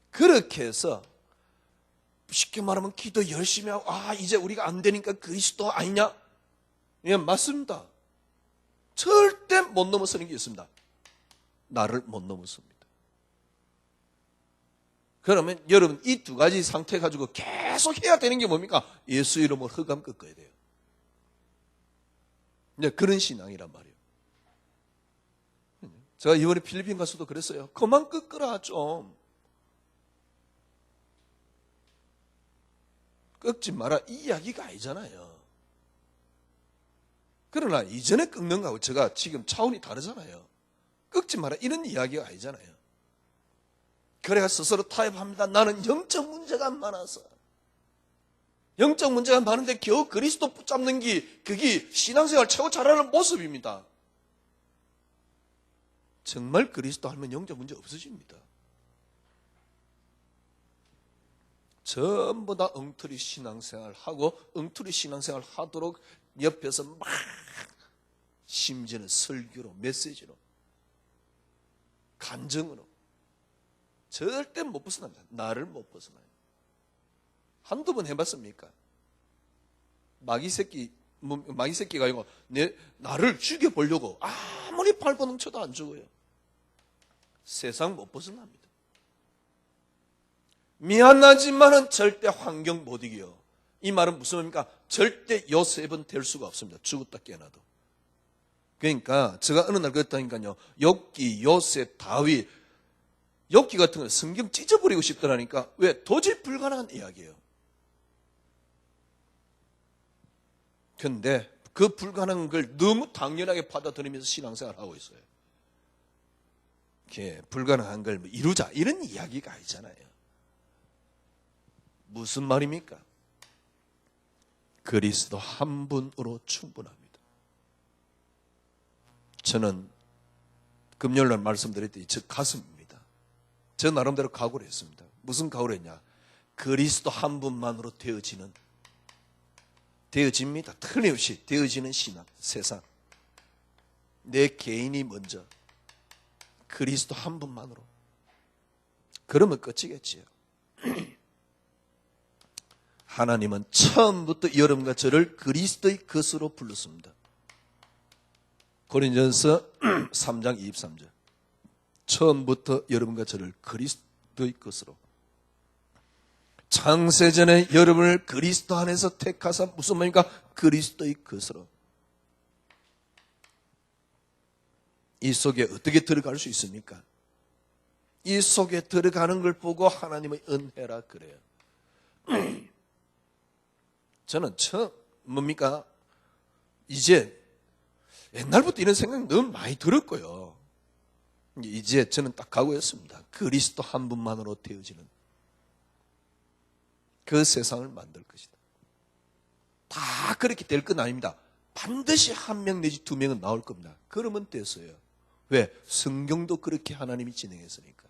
그렇게 해서 쉽게 말하면 기도 열심히 하고 이제 우리가 안 되니까 그리스도 아니냐? 예, 맞습니다. 절대 못 넘어서는 게 있습니다. 나를 못 넘었습니다. 그러면 여러분 이 두 가지 상태 가지고 계속 해야 되는 게 뭡니까? 예수 이름으로 흑암 꺾어야 돼요. 이제 그런 신앙이란 말이에요. 제가 이번에 필리핀 가서도 그랬어요. 그만 꺾으라 좀. 꺾지 마라 이 이야기가 아니잖아요. 그러나 이전에 꺾는 거하고 제가 지금 차원이 다르잖아요. 꺾지 마라 이런 이야기가 아니잖아요. 그래가 스스로 타협합니다. 나는 영적 문제가 많아서. 영적 문제가 많은데 겨우 그리스도 붙잡는 게 그게 신앙생활 최고 잘하는 모습입니다. 정말 그리스도 하면 영적 문제 없어집니다. 전부 다 엉터리 신앙생활 하고 엉터리 신앙생활 하도록 옆에서 막 심지어는 설교로 메시지로 간증으로 절대 못 벗어납니다. 나를 못 벗어나요. 한두 번 해봤습니까? 마귀 새끼가 아니고 나를 죽여보려고 아무리 발버둥 쳐도 안 죽어요. 세상 못 벗어납니다. 미안하지만은 절대 환경 못 이겨요. 이 말은 무슨 말입니까? 절대 요셉은 될 수가 없습니다. 죽었다 깨어나도. 그러니까 제가 어느 날 그랬다니까요. 욥기, 요셉, 다윗, 욥기 같은 거 성경 찢어버리고 싶더라니까. 왜? 도저히 불가능한 이야기예요. 그런데 그 불가능한 걸 너무 당연하게 받아들이면서 신앙생활을 하고 있어요. 이렇게 불가능한 걸 이루자 이런 이야기가 아니잖아요. 무슨 말입니까? 그리스도 한 분으로 충분합니다. 저는 금요일날 말씀드렸더니 저 가슴입니다. 저 나름대로 각오를 했습니다. 무슨 각오를 했냐? 그리스도 한 분만으로 되어집니다. 틀림없이 되어지는 신앙, 세상. 내 개인이 먼저 그리스도 한 분만으로. 그러면 끝이겠지요. 하나님은 처음부터 여러분과 저를 그리스도의 것으로 불렀습니다. 고린전서 3장 23절. 처음부터 여러분과 저를 그리스도의 것으로. 창세전에 여러분을 그리스도 안에서 택하사 무슨 말입니까? 그리스도의 것으로. 이 속에 어떻게 들어갈 수 있습니까? 이 속에 들어가는 걸 보고 하나님의 은혜라 그래요. 저는 뭡니까? 이제 옛날부터 이런 생각이 너무 많이 들었고요. 이제 저는 딱 각오했습니다. 그리스도 한 분만으로 되어지는 그 세상을 만들 것이다. 다 그렇게 될 건 아닙니다. 반드시 한 명 내지 두 명은 나올 겁니다. 그러면 됐어요. 왜? 성경도 그렇게 하나님이 진행했으니까.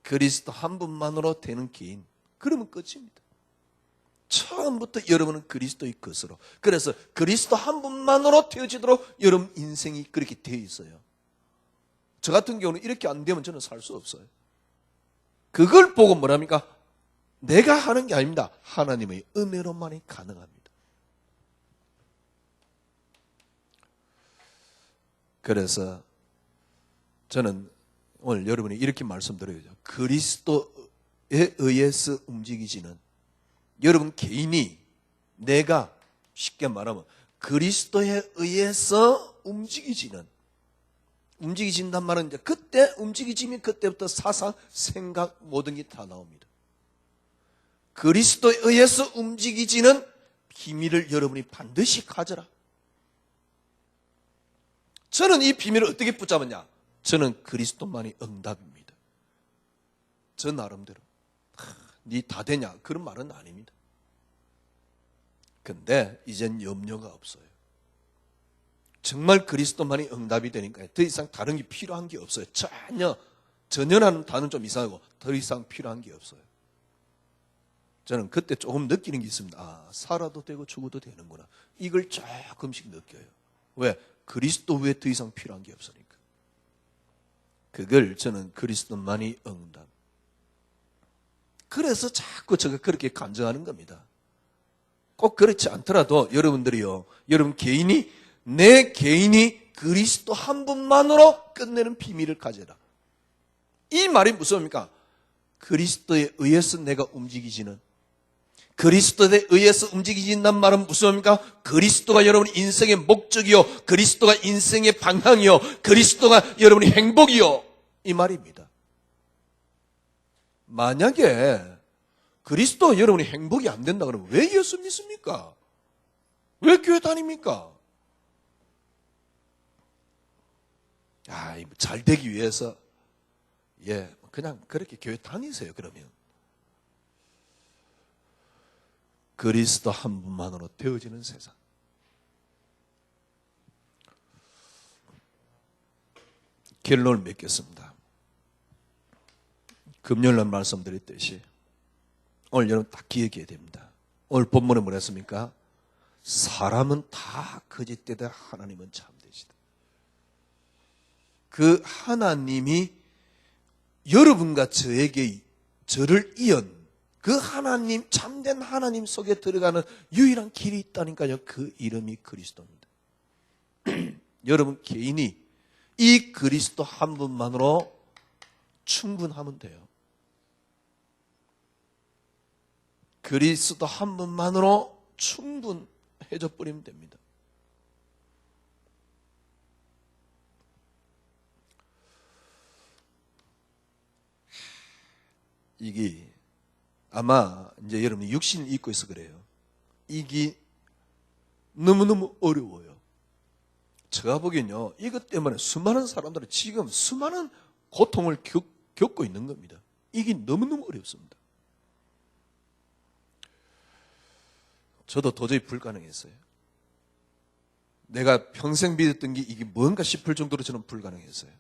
그리스도 한 분만으로 되는 개인, 그러면 끝입니다. 처음부터 여러분은 그리스도의 것으로. 그래서 그리스도 한 분만으로 되어지도록 여러분 인생이 그렇게 되어 있어요. 저 같은 경우는 이렇게 안 되면 저는 살 수 없어요. 그걸 보고 뭐랍니까? 내가 하는 게 아닙니다. 하나님의 은혜로만이 가능합니다. 그래서 저는 오늘 여러분이 이렇게 말씀드려야죠. 그리스도에 의해서 움직이지는 여러분 개인이 내가 쉽게 말하면 그리스도에 의해서 움직이진단 말은 이제 그때 움직이지면 그때부터 사상, 생각 모든 게 다 나옵니다. 그리스도에 의해서 움직이지는 비밀을 여러분이 반드시 가져라. 저는 이 비밀을 어떻게 붙잡았냐? 저는 그리스도만이 응답입니다. 저 나름대로. 니 다 되냐? 그런 말은 아닙니다. 근데 이젠 염려가 없어요. 정말 그리스도만이 응답이 되니까 더 이상 다른 게 필요한 게 없어요. 전혀라는 단어는 좀 이상하고 더 이상 필요한 게 없어요. 저는 그때 조금 느끼는 게 있습니다. 살아도 되고 죽어도 되는구나. 이걸 조금씩 느껴요. 왜? 그리스도 외에 더 이상 필요한 게 없으니까. 그걸 저는 그리스도만이 응답. 그래서 자꾸 제가 그렇게 간증하는 겁니다. 꼭 그렇지 않더라도 여러분들이요, 여러분 개인이, 내 개인이 그리스도 한 분만으로 끝내는 비밀을 가져라. 이 말이 무슨 말입니까? 그리스도에 의해서 내가 움직이지는, 그리스도에 의해서 움직이진단 말은 무슨 말입니까? 그리스도가 여러분의 인생의 목적이요, 그리스도가 인생의 방향이요, 그리스도가 여러분의 행복이요, 이 말입니다. 만약에 그리스도가 여러분의 행복이 안 된다 그러면 왜 예수 믿습니까? 왜 교회 다닙니까? 잘 되기 위해서 그냥 그렇게 교회 다니세요. 그러면 그리스도 한 분만으로 되어지는 세상. 결론을 맺겠습니다. 금요일날 말씀드렸듯이 오늘 여러분 딱 기억해야 됩니다. 오늘 본문에 뭐라 했습니까? 사람은 다 거짓되되 하나님은 참되시다. 그 하나님이 여러분과 저를 이은 그 하나님, 참된 하나님 속에 들어가는 유일한 길이 있다니까요. 그 이름이 그리스도입니다. 여러분 개인이 이 그리스도 한 분만으로 충분하면 돼요. 그리스도 한 분만으로 충분해져 버리면 됩니다. 이게 아마 이제 여러분이 육신을 입고 있어 그래요. 이게 너무너무 어려워요. 제가 보기엔요, 이것 때문에 수많은 사람들은 지금 수많은 고통을 겪고 있는 겁니다. 이게 너무너무 어렵습니다. 저도 도저히 불가능했어요. 내가 평생 믿었던 게 이게 뭔가 싶을 정도로 저는 불가능했어요.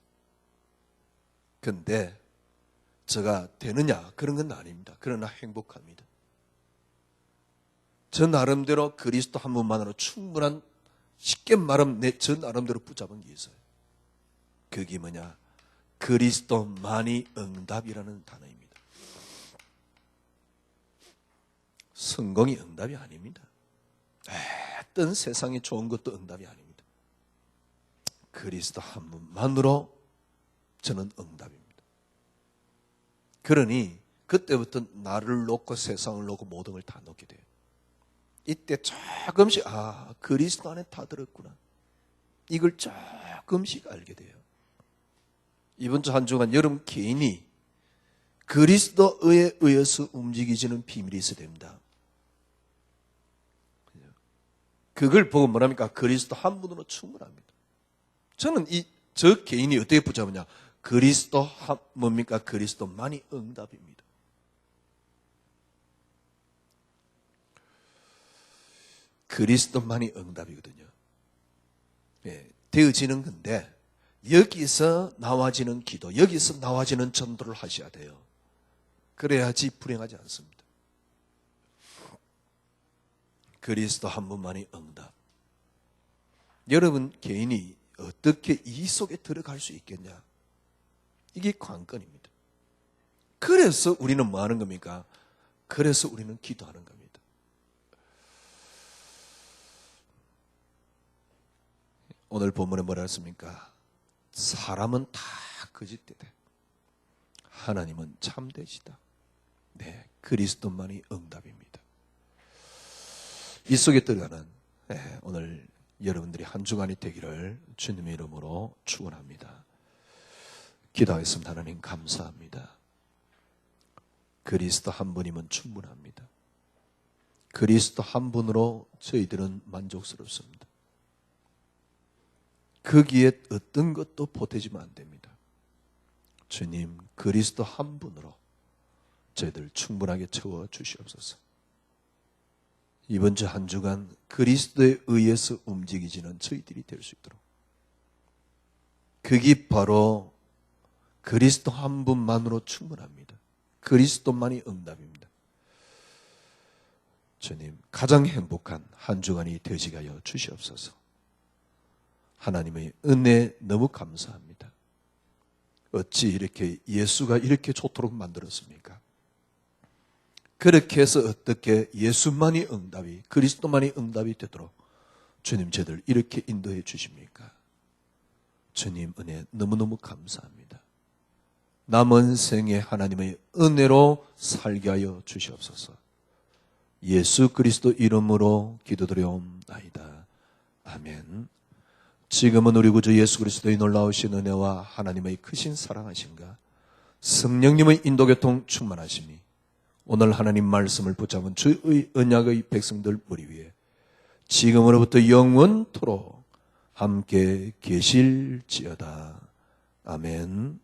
근데 제가 되느냐? 그런 건 아닙니다. 그러나 행복합니다. 저 나름대로 그리스도 한 분만으로 충분한, 쉽게 말하면 저 나름대로 붙잡은 게 있어요. 그게 뭐냐? 그리스도만이 응답이라는 단어입니다. 성공이 응답이 아닙니다. 어떤 세상에 좋은 것도 응답이 아닙니다. 그리스도 한 분만으로 저는 응답입니다. 그러니 그때부터 나를 놓고 세상을 놓고 모든 걸 다 놓게 돼요. 이때 조금씩 그리스도 안에 다 들었구나. 이걸 조금씩 알게 돼요. 이번 주 한 주간 여러분 개인이 그리스도에 의해서 움직이지는 비밀이 있어야 됩니다. 그걸 보고 뭐랍니까? 그리스도 한 분으로 충분합니다. 저는 저 개인이 어떻게 붙잡느냐? 그리스도 뭡니까? 그리스도만이 응답입니다. 그리스도만이 응답이거든요. 되어지는 건데 여기서 나와지는 기도, 여기서 나와지는 전도를 하셔야 돼요. 그래야지 불행하지 않습니다. 그리스도 한 분만이 응답. 여러분 개인이 어떻게 이 속에 들어갈 수 있겠냐? 이게 관건입니다. 그래서 우리는 뭐 하는 겁니까? 그래서 우리는 기도하는 겁니다. 오늘 본문에 뭐라 했습니까? 사람은 다 거짓되되 하나님은 참되시다. 네, 그리스도만이 응답입니다. 이 속에 들어가는 오늘 여러분들이 한 주간이 되기를 주님의 이름으로 축원합니다. 기도하겠습니다. 하나님 감사합니다. 그리스도 한 분이면 충분합니다. 그리스도 한 분으로 저희들은 만족스럽습니다. 거기에 어떤 것도 보태지면 안 됩니다. 주님, 그리스도 한 분으로 저희들 충분하게 채워 주시옵소서. 이번 주 한 주간 그리스도에 의해서 움직이지는 저희들이 될 수 있도록, 그게 바로 그리스도 한 분만으로 충분합니다. 그리스도만이 응답입니다. 주님, 가장 행복한 한 주간이 되시게 하여 주시옵소서. 하나님의 은혜 너무 감사합니다. 어찌 이렇게 예수가 이렇게 좋도록 만들었습니까? 그렇게 해서 어떻게 예수만이 응답이, 그리스도만이 응답이 되도록 주님 저들 이렇게 인도해 주십니까? 주님 은혜 너무너무 감사합니다. 남은 생에 하나님의 은혜로 살게 하여 주시옵소서. 예수 그리스도 이름으로 기도드려옵나이다. 아멘. 지금은 우리 구주 예수 그리스도의 놀라우신 은혜와 하나님의 크신 사랑하심과 성령님의 인도교통 충만하심이 오늘 하나님 말씀을 붙잡은 주의 언약의 백성들 우리 위에 지금으로부터 영원토록 함께 계실지어다. 아멘.